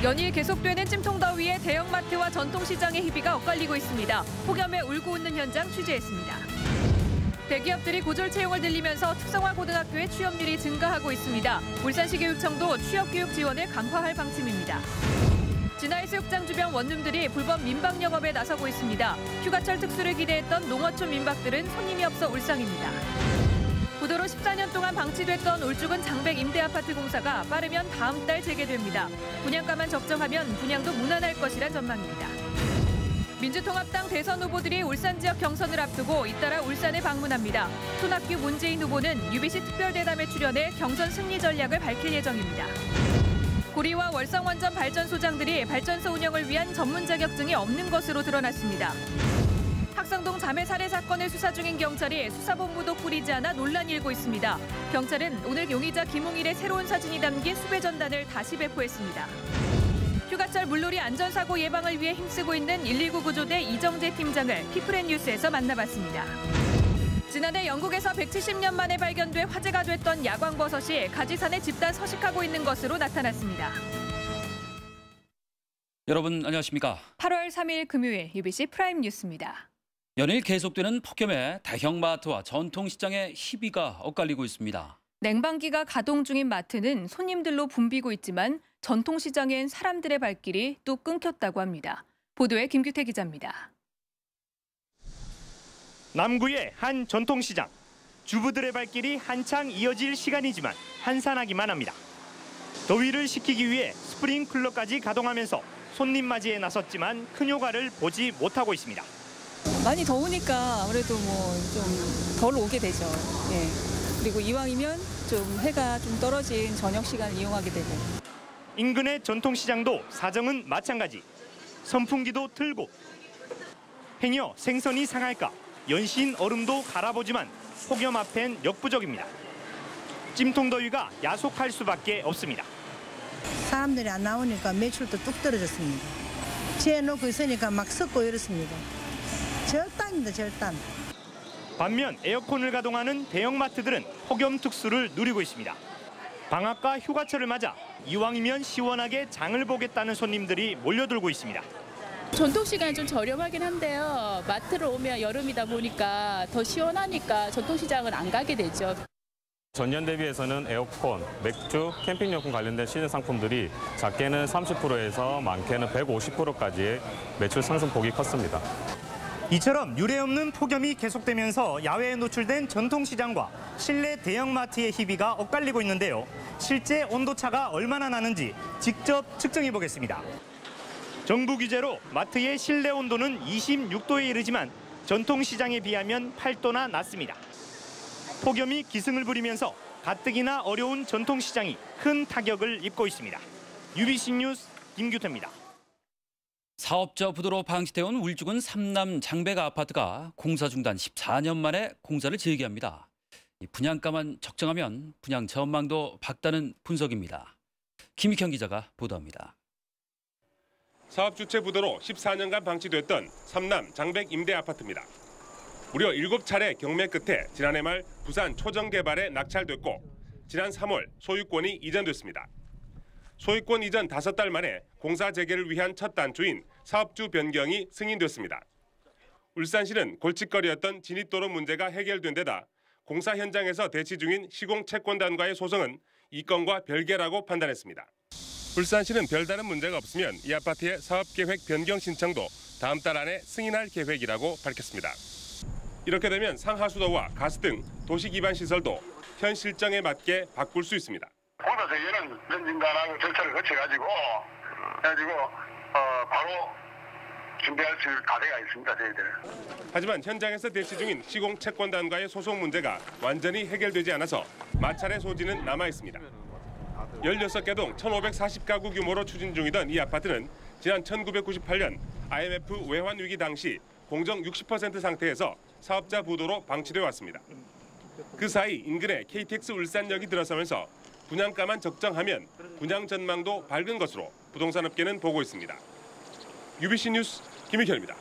연일 계속되는 찜통더위에 대형마트와 전통시장의 희비가 엇갈리고 있습니다. 폭염에 울고 웃는 현장 취재했습니다. 대기업들이 고졸 채용을 늘리면서 특성화 고등학교의 취업률이 증가하고 있습니다. 울산시 교육청도 취업교육 지원을 강화할 방침입니다. 진화해수욕장 주변 원룸들이 불법 민박 영업에 나서고 있습니다. 휴가철 특수를 기대했던 농어촌 민박들은 손님이 없어 울상입니다. 부도로 14년 동안 방치됐던 울주군 장백 임대아파트 공사가 빠르면 다음 달 재개됩니다. 분양가만 적정하면 분양도 무난할 것이란 전망입니다. 민주통합당 대선 후보들이 울산 지역 경선을 앞두고 잇따라 울산에 방문합니다. 손학규 문재인 후보는 UBC 특별대담에 출연해 경선 승리 전략을 밝힐 예정입니다. 구리와 월성원전 발전소장들이 발전소 운영을 위한 전문 자격증이 없는 것으로 드러났습니다. 학성동 자매 살해 사건을 수사 중인 경찰이 수사본부도 꾸리지 않아 논란이 일고 있습니다. 경찰은 오늘 용의자 김웅일의 새로운 사진이 담긴 수배 전단을 다시 배포했습니다. 휴가철 물놀이 안전사고 예방을 위해 힘쓰고 있는 119 구조대 이정재 팀장을 피플앤 뉴스에서 만나봤습니다. 지난해 영국에서 170년 만에 발견돼 화제가 됐던 야광버섯이 가지산에 집단 서식하고 있는 것으로 나타났습니다. 여러분 안녕하십니까? 8월 3일 금요일 UBC 프라임 뉴스입니다. 연일 계속되는 폭염에 대형마트와 전통시장의 희비가 엇갈리고 있습니다. 냉방기가 가동 중인 마트는 손님들로 붐비고 있지만 전통시장엔 사람들의 발길이 또 끊겼다고 합니다. 보도에 김규태 기자입니다. 남구의 한 전통시장. 주부들의 발길이 한창 이어질 시간이지만 한산하기만 합니다. 더위를 식히기 위해 스프링클러까지 가동하면서 손님 맞이에 나섰지만 큰 효과를 보지 못하고 있습니다. 많이 더우니까 아무래도 좀 덜 오게 되죠. 예. 그리고 이왕이면 좀 해가 좀 떨어진 저녁 시간을 이용하게 되고. 인근의 전통시장도 사정은 마찬가지. 선풍기도 틀고 행여 생선이 상할까 연신 얼음도 갈아보지만 폭염 앞엔 역부족입니다. 찜통더위가 야속할 수밖에 없습니다. 사람들이 안 나오니까 매출도 뚝 떨어졌습니다. 재놓고 있으니까 막 섞고 이렇습니다. 절단입니다, 절단. 반면 에어컨을 가동하는 대형마트들은 폭염 특수를 누리고 있습니다. 방학과 휴가철을 맞아 이왕이면 시원하게 장을 보겠다는 손님들이 몰려들고 있습니다. 전통시장이 좀 저렴하긴 한데요. 마트로 오면 여름이다 보니까 더 시원하니까 전통시장을 안 가게 되죠. 전년 대비해서는 에어컨, 맥주, 캠핑용품 관련된 시즌 상품들이 작게는 30%에서 많게는 150%까지의 매출 상승폭이 컸습니다. 이처럼 유례없는 폭염이 계속되면서 야외에 노출된 전통시장과 실내 대형마트의 희비가 엇갈리고 있는데요. 실제 온도차가 얼마나 나는지 직접 측정해 보겠습니다. 정부 규제로 마트의 실내 온도는 26도에 이르지만 전통시장에 비하면 8도나 낮습니다. 폭염이 기승을 부리면서 가뜩이나 어려운 전통시장이 큰 타격을 입고 있습니다. UBC 뉴스 김규태입니다. 사업자 부도로 방치되어온 울주군 삼남 장백 아파트가 공사 중단 14년 만에 공사를 재개합니다. 분양가만 적정하면 분양 전망도 밝다는 분석입니다. 김익현 기자가 보도합니다. 사업 주체 부도로 14년간 방치됐던 삼남 장백 임대 아파트입니다. 무려 7차례 경매 끝에 지난해 말 부산 초정개발에 낙찰됐고 지난 3월 소유권이 이전됐습니다. 소유권 이전 5달 만에 공사 재개를 위한 첫 단추인 사업주 변경이 승인됐습니다. 울산시는 골칫거리였던 진입도로 문제가 해결된 데다 공사 현장에서 대치 중인 시공채권단과의 소송은 이 건과 별개라고 판단했습니다. 울산시는 별다른 문제가 없으면 이 아파트의 사업계획 변경 신청도 다음 달 안에 승인할 계획이라고 밝혔습니다. 이렇게 되면 상하수도와 가스 등 도시 기반 시설도 현 실정에 맞게 바꿀 수 있습니다. 공사 재개는 전진단하고 절차를 거쳐가지고 바로 준비할 수 있는 가대가 있습니다, 저희들. 하지만 현장에서 대치 중인 시공채권단과의 소송 문제가 완전히 해결되지 않아서 마찰의 소지는 남아 있습니다. 16개 동 1,540가구 규모로 추진 중이던 이 아파트는 지난 1998년 IMF 외환 위기 당시 공정 60% 상태에서 사업자 부도로 방치돼 왔습니다. 그 사이 인근에 KTX 울산역이 들어서면서 분양가만 적정하면 분양 전망도 밝은 것으로 부동산업계는 보고 있습니다. UBC 뉴스 김익현입니다.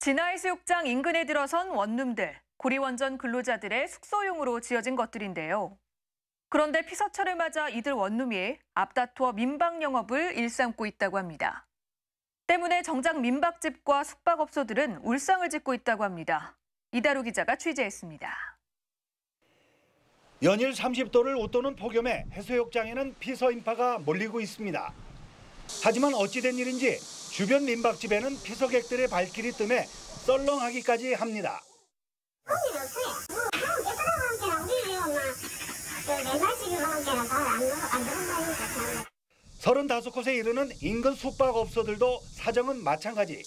진화해수욕장 인근에 들어선 원룸들. 고리원전 근로자들의 숙소용으로 지어진 것들인데요. 그런데 피서철을 맞아 이들 원룸이 앞다투어 민박 영업을 일삼고 있다고 합니다. 때문에 정작 민박집과 숙박업소들은 울상을 짓고 있다고 합니다. 이다루 기자가 취재했습니다. 연일 30도를 웃도는 폭염에 해수욕장에는 피서 인파가 몰리고 있습니다. 하지만 어찌된 일인지 주변 민박집에는 피서객들의 발길이 뜸해 썰렁하기까지 합니다. 35곳에 이르는 인근 숙박업소들도 사정은 마찬가지.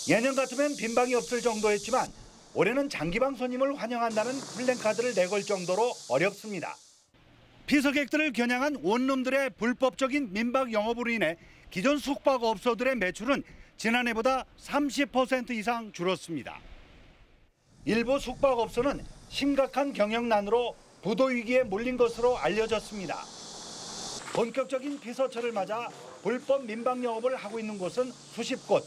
예년 같으면 빈방이 없을 정도였지만 올해는 장기방 손님을 환영한다는 플랜카드를 내걸 정도로 어렵습니다. 피서객들을 겨냥한 원룸들의 불법적인 민박 영업으로 인해 기존 숙박업소들의 매출은 지난해보다 30% 이상 줄었습니다. 일부 숙박업소는 심각한 경영난으로 부도 위기에 몰린 것으로 알려졌습니다. 본격적인 피서철을 맞아 불법 민박 영업을 하고 있는 곳은 수십 곳.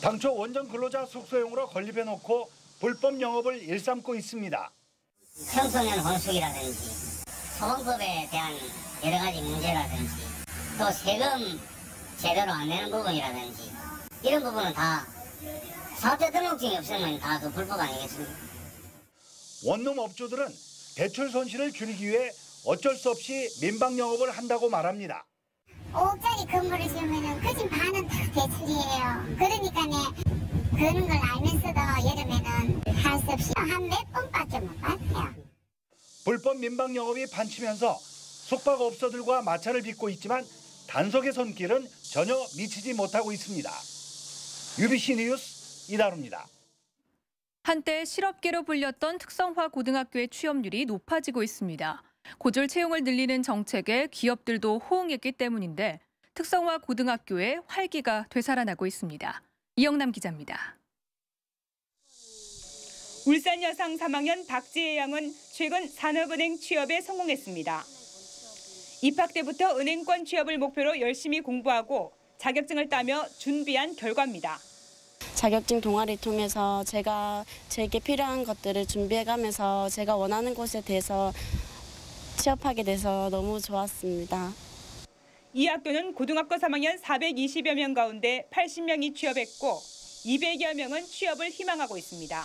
당초 원전 근로자 숙소용으로 건립해놓고 불법 영업을 일삼고 있습니다. 청소년 혼숙이라든지 소방법에 대한 여러 가지 문제라든지 또 세금 제대로 안 내는 부분이라든지 이런 부분은 다 사업자 등록증이 없으면 다 그 불법 아니겠습니까? 원룸 업주들은 대출 손실을 줄이기 위해 어쩔 수 없이 민박 영업을 한다고 말합니다. 5억짜리 건물을 지으면 그 집 반은 다 대출이에요. 그러니까 그런 걸 알면서도 여름에는 할 수 없이 한 몇 번밖에 못 받아요. 불법 민박 영업이 판치면서 숙박업소들과 마찰을 빚고 있지만 단속의 손길은 전혀 미치지 못하고 있습니다. UBC 뉴스 이다루입니다. 한때 실업계로 불렸던 특성화 고등학교의 취업률이 높아지고 있습니다. 고졸 채용을 늘리는 정책에 기업들도 호응했기 때문인데 특성화 고등학교의 활기가 되살아나고 있습니다. 이영남 기자입니다. 울산 여상 3학년 박지혜 양은 최근 산업은행 취업에 성공했습니다. 입학 때부터 은행권 취업을 목표로 열심히 공부하고 자격증을 따며 준비한 결과입니다. 자격증 동아리 통해서 제게 필요한 것들을 준비해가면서 제가 원하는 곳에 대해서 취업하게 돼서 너무 좋았습니다. 이 학교는 고등학교 3학년 420여 명 가운데 80명이 취업했고 200여 명은 취업을 희망하고 있습니다.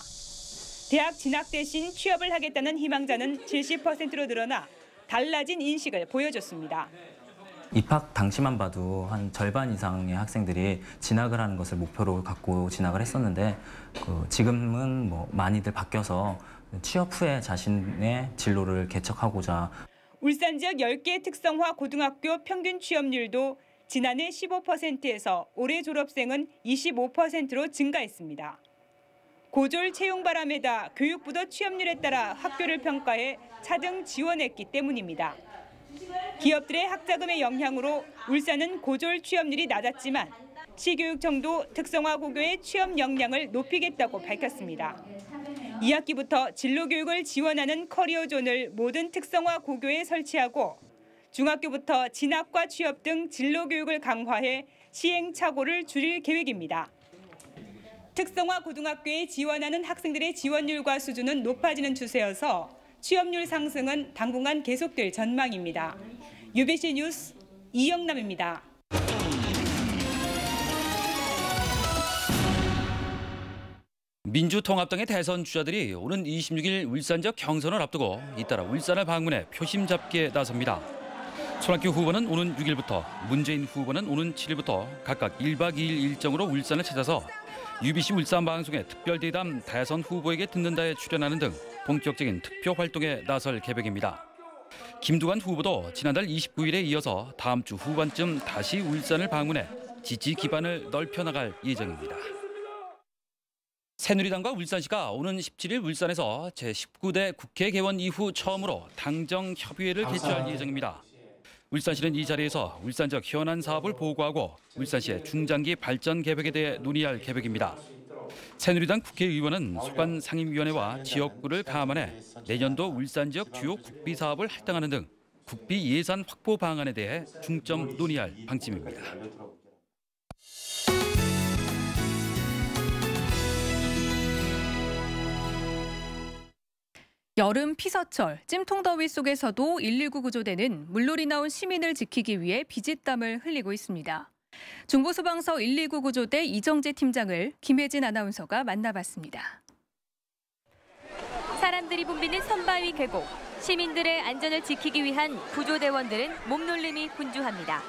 대학 진학 대신 취업을 하겠다는 희망자는 70%로 늘어나 달라진 인식을 보여줬습니다. 입학 당시만 봐도 한 절반 이상의 학생들이 진학을 하는 것을 목표로 갖고 진학을 했었는데 지금은 많이들 바뀌어서 취업 후에 자신의 진로를 개척하고자. 울산 지역 10개 특성화 고등학교 평균 취업률도 지난해 15%에서 올해 졸업생은 25%로 증가했습니다. 고졸 채용 바람에다 교육부도 취업률에 따라 학교를 평가해 차등 지원했기 때문입니다. 기업들의 학자금의 영향으로 울산은 고졸 취업률이 낮았지만 시교육청도 특성화 고교의 취업 역량을 높이겠다고 밝혔습니다. 2학기부터 진로교육을 지원하는 커리어존을 모든 특성화 고교에 설치하고 중학교부터 진학과 취업 등 진로교육을 강화해 시행착오를 줄일 계획입니다. 특성화 고등학교에 지원하는 학생들의 지원율과 수준은 높아지는 추세여서 취업률 상승은 당분간 계속될 전망입니다. UBC 뉴스 이영남입니다. 민주통합당의 대선 주자들이 오는 26일 울산 지역 경선을 앞두고 잇따라 울산을 방문해 표심 잡기에 나섭니다. 손학규 후보는 오는 6일부터, 문재인 후보는 오는 7일부터 각각 1박 2일 일정으로 울산을 찾아서 UBC 울산 방송의 특별대담 대선 후보에게 듣는다에 출연하는 등 본격적인 투표 활동에 나설 계획입니다. 김두관 후보도 지난달 29일에 이어서 다음 주 후반쯤 다시 울산을 방문해 지지 기반을 넓혀나갈 예정입니다. 새누리당과 울산시가 오는 17일 울산에서 제19대 국회 개원 이후 처음으로 당정 협의회를 개최할 예정입니다. 울산시는 이 자리에서 울산 지역 현안 사업을 보고하고 울산시의 중장기 발전 계획에 대해 논의할 계획입니다. 새누리당 국회의원은 소관 상임위원회와 지역구를 감안해 내년도 울산 지역 주요 국비 사업을 할당하는 등 국비 예산 확보 방안에 대해 중점 논의할 방침입니다. 여름 피서철, 찜통더위 속에서도 119 구조대는 물놀이 나온 시민을 지키기 위해 비짓땀을 흘리고 있습니다. 중부소방서 119 구조대 이정재 팀장을 김혜진 아나운서가 만나봤습니다. 사람들이 붐비는 선바위 계곡. 시민들의 안전을 지키기 위한 구조대원들은 몸놀림이 분주합니다.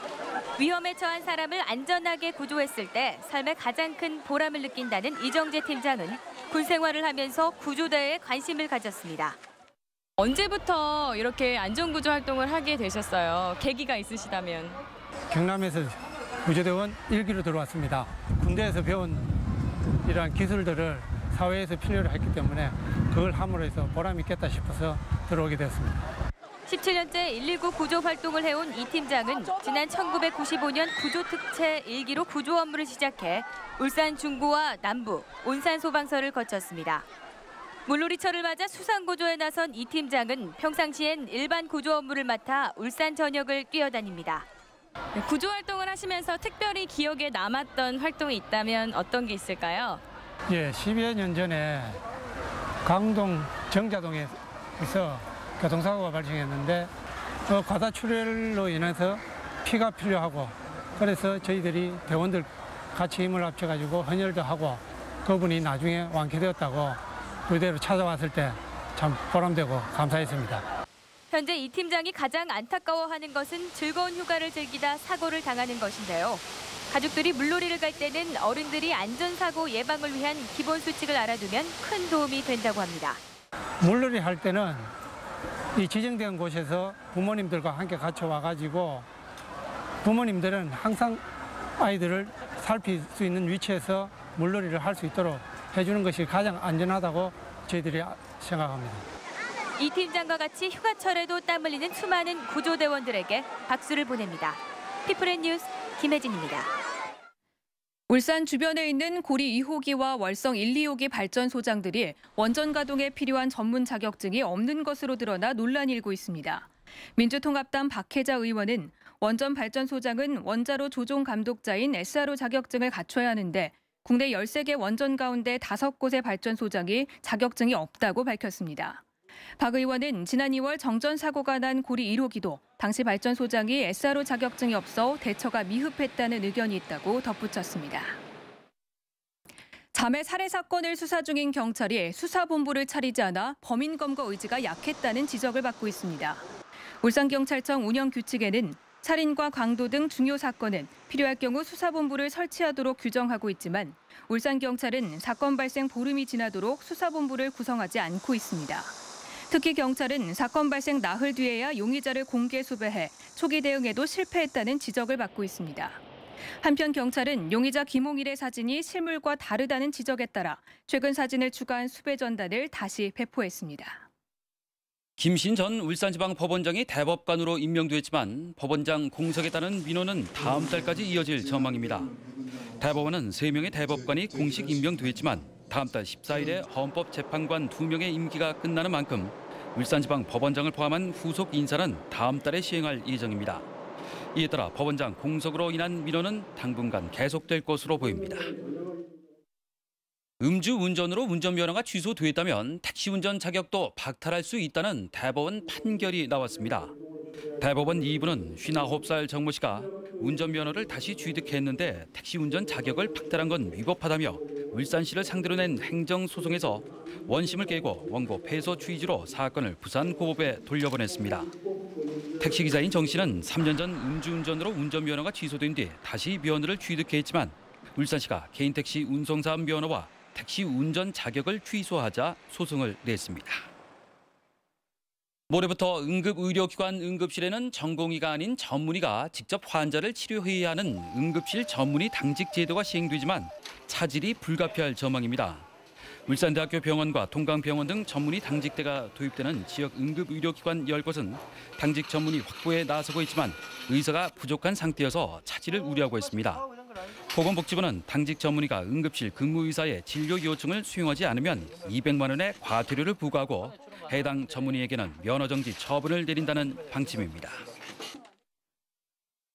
위험에 처한 사람을 안전하게 구조했을 때 삶의 가장 큰 보람을 느낀다는 이정재 팀장은 군 생활을 하면서 구조대에 관심을 가졌습니다. 언제부터 이렇게 안전구조 활동을 하게 되셨어요? 계기가 있으시다면. 경남에서 구조대원 1기로 들어왔습니다. 군대에서 배운 이러한 기술들을 사회에서 필요로 했기 때문에 그걸 함으로 해서 보람 있겠다 싶어서 들어오게 되었습니다. 17년째 119 구조 활동을 해온 이 팀장은 지난 1995년 구조특채 1기로 구조 업무를 시작해 울산 중구와 남부, 온산 소방서를 거쳤습니다. 물놀이철을 맞아 수상구조에 나선 이 팀장은 평상시엔 일반 구조 업무를 맡아 울산 전역을 뛰어다닙니다. 구조 활동을 하시면서 특별히 기억에 남았던 활동이 있다면 어떤 게 있을까요? 예, 10여 년 전에 강동 정자동에서 교통사고가 발생했는데 과다 출혈로 인해서 피가 필요하고 그래서 저희들이 대원들 같이 힘을 합쳐가지고 헌혈도 하고 그분이 나중에 완쾌되었다고 부대로 찾아왔을 때 참 보람되고 감사했습니다. 현재 이 팀장이 가장 안타까워하는 것은 즐거운 휴가를 즐기다 사고를 당하는 것인데요. 가족들이 물놀이를 갈 때는 어른들이 안전사고 예방을 위한 기본 수칙을 알아두면 큰 도움이 된다고 합니다. 물놀이 할 때는 이 지정된 곳에서 부모님들과 함께 같이 와가지고 부모님들은 항상 아이들을 살필 수 있는 위치에서 물놀이를 할 수 있도록 해주는 것이 가장 안전하다고 저희들이 생각합니다. 이 팀장과 같이 휴가철에도 땀 흘리는 수많은 구조대원들에게 박수를 보냅니다. 피플앤뉴스 김혜진입니다. 울산 주변에 있는 고리 2호기와 월성 1, 2호기 발전소장들이 원전 가동에 필요한 전문 자격증이 없는 것으로 드러나 논란이 일고 있습니다. 민주통합당 박혜자 의원은 원전 발전소장은 원자로 조종 감독자인 SRO 자격증을 갖춰야 하는데 국내 13개 원전 가운데 5곳의 발전소장이 자격증이 없다고 밝혔습니다. 박 의원은 지난 2월 정전 사고가 난 고리 1호기도 당시 발전소장이 SRO 자격증이 없어 대처가 미흡했다는 의견이 있다고 덧붙였습니다. 자매 살해 사건을 수사 중인 경찰이 수사본부를 차리지 않아 범인 검거 의지가 약했다는 지적을 받고 있습니다. 울산경찰청 운영 규칙에는 살인과 강도 등 중요 사건은 필요할 경우 수사본부를 설치하도록 규정하고 있지만 울산경찰은 사건 발생 보름이 지나도록 수사본부를 구성하지 않고 있습니다. 특히 경찰은 사건 발생 나흘 뒤에야 용의자를 공개 수배해 초기 대응에도 실패했다는 지적을 받고 있습니다. 한편 경찰은 용의자 김홍일의 사진이 실물과 다르다는 지적에 따라 최근 사진을 추가한 수배 전단을 다시 배포했습니다. 김신 전 울산지방법원장이 대법관으로 임명됐지만 법원장 공석에 따른 민원은 다음 달까지 이어질 전망입니다. 대법원은 3명의 대법관이 공식 임명됐지만 다음 달 14일에 헌법재판관 2명의 임기가 끝나는 만큼 울산지방법원장을 포함한 후속 인사는 다음 달에 시행할 예정입니다. 이에 따라 법원장 공석으로 인한 민원은 당분간 계속될 것으로 보입니다. 음주운전으로 운전면허가 취소됐다면 택시운전 자격도 박탈할 수 있다는 대법원 판결이 나왔습니다. 대법원 2부는 59살 정모 씨가 운전면허를 다시 취득했는데 택시운전 자격을 박탈한 건 위법하다며 울산시를 상대로 낸 행정소송에서 원심을 깨고 원고 패소 취지로 사건을 부산고법에 돌려보냈습니다. 택시기사인 정 씨는 3년 전 음주운전으로 운전면허가 취소된 뒤 다시 면허를 취득했지만 울산시가 개인택시 운송사업 면허와 택시 운전 자격을 취소하자 소송을 냈습니다. 모레부터 응급의료기관 응급실에는 전공의가 아닌 전문의가 직접 환자를 치료해야 하는 응급실 전문의 당직 제도가 시행되지만 차질이 불가피할 전망입니다. 울산대학교 병원과 동강병원 등 전문의 당직대가 도입되는 지역 응급의료기관 10곳은 당직 전문의 확보에 나서고 있지만 의사가 부족한 상태여서 차질을 우려하고 있습니다. 보건복지부는 당직 전문의가 응급실 근무의사의 진료 요청을 수용하지 않으면 200만 원의 과태료를 부과하고 해당 전문의에게는 면허정지 처분을 내린다는 방침입니다.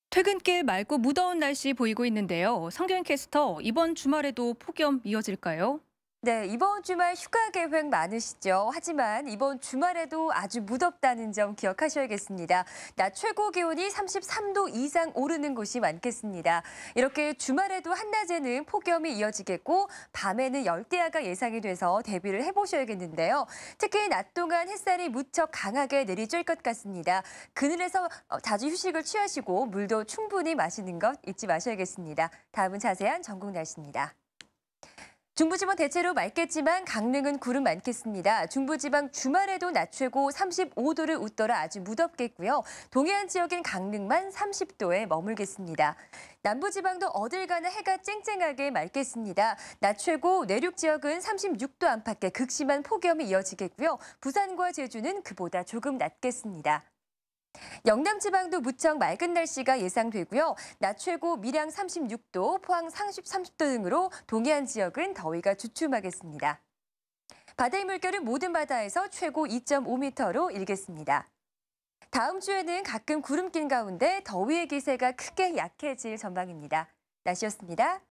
퇴근길 맑고 무더운 날씨 보이고 있는데요. 성경캐스터, 이번 주말에도 폭염 이어질까요? 네, 이번 주말 휴가 계획 많으시죠? 하지만 이번 주말에도 아주 무덥다는 점 기억하셔야겠습니다. 낮 최고 기온이 33도 이상 오르는 곳이 많겠습니다. 이렇게 주말에도 한낮에는 폭염이 이어지겠고 밤에는 열대야가 예상이 돼서 대비를 해보셔야겠는데요. 특히 낮 동안 햇살이 무척 강하게 내리쬐을 것 같습니다. 그늘에서 자주 휴식을 취하시고 물도 충분히 마시는 것 잊지 마셔야겠습니다. 다음은 자세한 전국 날씨입니다. 중부지방 대체로 맑겠지만 강릉은 구름 많겠습니다. 중부지방 주말에도 낮 최고 35도를 웃돌아 아주 무덥겠고요. 동해안 지역엔 강릉만 30도에 머물겠습니다. 남부지방도 어딜 가나 해가 쨍쨍하게 맑겠습니다. 낮 최고 내륙 지역은 36도 안팎의 극심한 폭염이 이어지겠고요. 부산과 제주는 그보다 조금 낮겠습니다. 영남 지방도 무척 맑은 날씨가 예상되고요. 낮 최고 밀양 36도, 포항 30도 등으로 동해안 지역은 더위가 주춤하겠습니다. 바다의 물결은 모든 바다에서 최고 2.5m로 일겠습니다. 다음 주에는 가끔 구름 낀 가운데 더위의 기세가 크게 약해질 전망입니다. 날씨였습니다.